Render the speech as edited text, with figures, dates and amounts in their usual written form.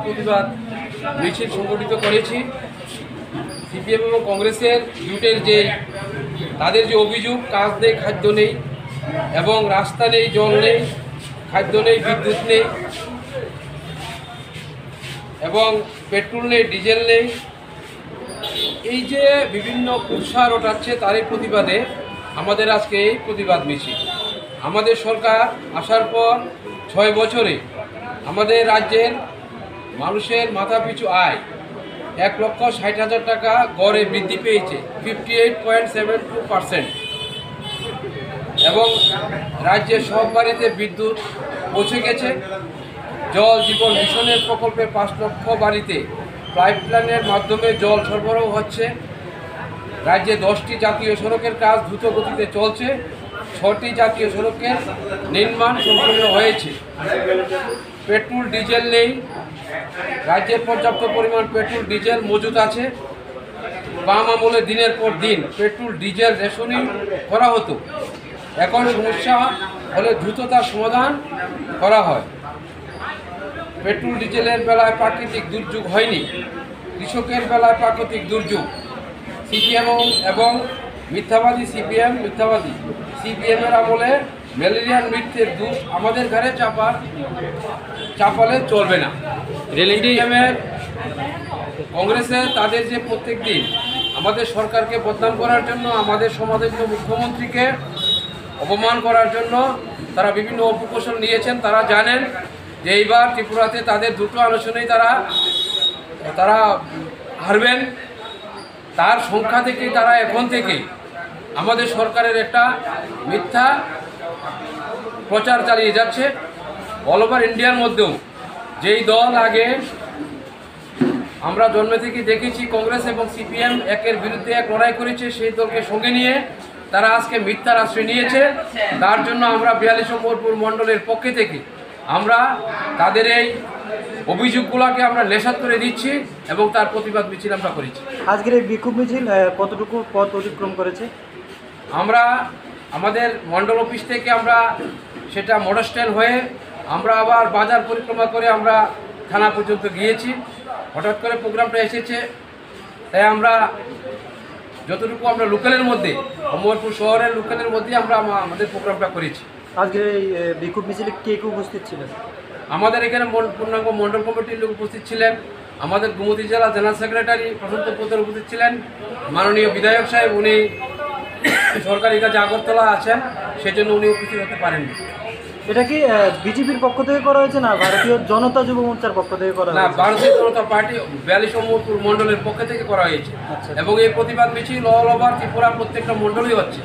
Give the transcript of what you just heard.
প্রতিবাদ মিছিল সংগঠিত করেছি। সিপিএম এবং কংগ্রেসের জোটের যে তাদের যে অভিযোগ, কাজ নেই, খাদ্য নেই এবং রাস্তা নেই, জল নেই, খাদ্য নেই, বিদ্যুৎ নেই এবং পেট্রোল নেই, ডিজেল নেই, এই যে বিভিন্ন কুৎসা রটাচ্ছে তারই প্রতিবাদে আমাদের আজকে এই প্রতিবাদ মিছিল। আমাদের সরকার আসার পর 6 বছরে আমাদের রাজ্যের মানুষের মাথাপিছু আয় 1,60,000 টাকা গড়ে বৃদ্ধি পেয়েছে 58.72%। এবং রাজ্যের সব বাড়িতে বিদ্যুৎ পৌঁছে গেছে। জল জীবন মিশনের প্রকল্পে 5 লক্ষ বাড়িতে পাইপলাইনের মাধ্যমে জল সরবরাহ হচ্ছে। রাজ্যে 10টি জাতীয় সড়কের কাজ দ্রুত গতিতে চলছে। 6টি জাতীয় সড়কের নির্মাণ সম্পূর্ণ হয়েছে। পেট্রোল ডিজেল নেই, রাজ্যে পর্যাপ্ত পরিমাণ পেট্রোল ডিজেল মজুদ আছে। বাম আমলে দিনের পর দিন পেট্রোল ডিজেল রেশনিং করা হতো, এখন সমস্যা হলে দ্রুত তার সমাধান করা হয়। পেট্রোল ডিজেলের বেলায় প্রাকৃতিক দুর্যোগ হয়নি, কৃষকের বেলায় প্রাকৃতিক দুর্যোগ। সিপিএম এবং মিথ্যাবাদী সিপিএম, মিথ্যাবাদী সিপিএমের আমলে ম্যালেরিয়ার মৃত্যুর দোষ আমাদের ঘরে চাপালে চলবে না। সিপিএমের কংগ্রেসের তাদের যে প্রত্যেক দিন আমাদের সরকারকে বদনাম করার জন্য, আমাদের সমাজের মুখ্যমন্ত্রীকে অপমান করার জন্য তারা বিভিন্ন অপকৌশল নিয়েছেন। তারা জানেন যে এইবার ত্রিপুরাতে তাদের দুটো আসনেই তারা হারবেন। তার সংখ্যা থেকে তারা এখন থেকে আমাদের সরকারের একটা মিথ্যা প্রচার চালিয়ে যাচ্ছে। অল ওভার ইন্ডিয়ার মধ্যেও যেই দল আগে আমরা জন্ম থেকে দেখেছি কংগ্রেস এবং সিপিএম একের বিরুদ্ধে এক লড়াই করেছে, সেই দলকে সঙ্গে নিয়ে তারা আজকে মিথ্যার আশ্রয় নিয়েছে। তার জন্য আমরা 42 নম্বর মণ্ডলের পক্ষে থেকে আমরা তাদের এই অভিযোগগুলোকে আমরা লেসাত করে দিচ্ছি এবং তার প্রতিবাদ মিছিল আমরা করেছি। আজকের এই বিক্ষোভ মিছিল কতটুকু পথ অতিক্রম করেছে? আমরা আমাদের মণ্ডল অফিস থেকে আমরা সেটা মোটর স্ট্যান্ড হয়ে আমরা আবার বাজার পরিক্রমা করে আমরা থানা পর্যন্ত গিয়েছি। হঠাৎ করে প্রোগ্রামটা এসেছে, তাই আমরা যতটুকু আমরা লোকালের মধ্যে, অমরপুর শহরের লোকালের মধ্যে আমরা আমাদের প্রোগ্রামটা করেছি। আজকের এই বিক্ষোভ মিছিলে কে কে উপস্থিত ছিলেন? আমাদের এখানে পূর্ণাঙ্গ মণ্ডল কমিটির লোক উপস্থিত ছিলেন। আমাদের গোমতী জেলা জেনারেল সেক্রেটারি প্রশান্ত পোদ্দার উপস্থিত ছিলেন। মাননীয় বিধায়ক সাহেব, উনি সরকারি কাজে আগরতলা আছেন, সেজন্য উনি উপস্থিত হতে পারেননি। এটা কি বিজেপির পক্ষ থেকে করা হয়েছে না ভারতীয় জনতা যুব মোর্চার পক্ষ থেকে করা হয়েছে? না, ভারতীয় জনতা পার্টি 42 নম্বর মণ্ডলের পক্ষ থেকে করা হয়েছে এবং এই প্রতিবাদ মিছিল অল ওভার ত্রিপুরা প্রত্যেকটা মণ্ডলই হচ্ছে।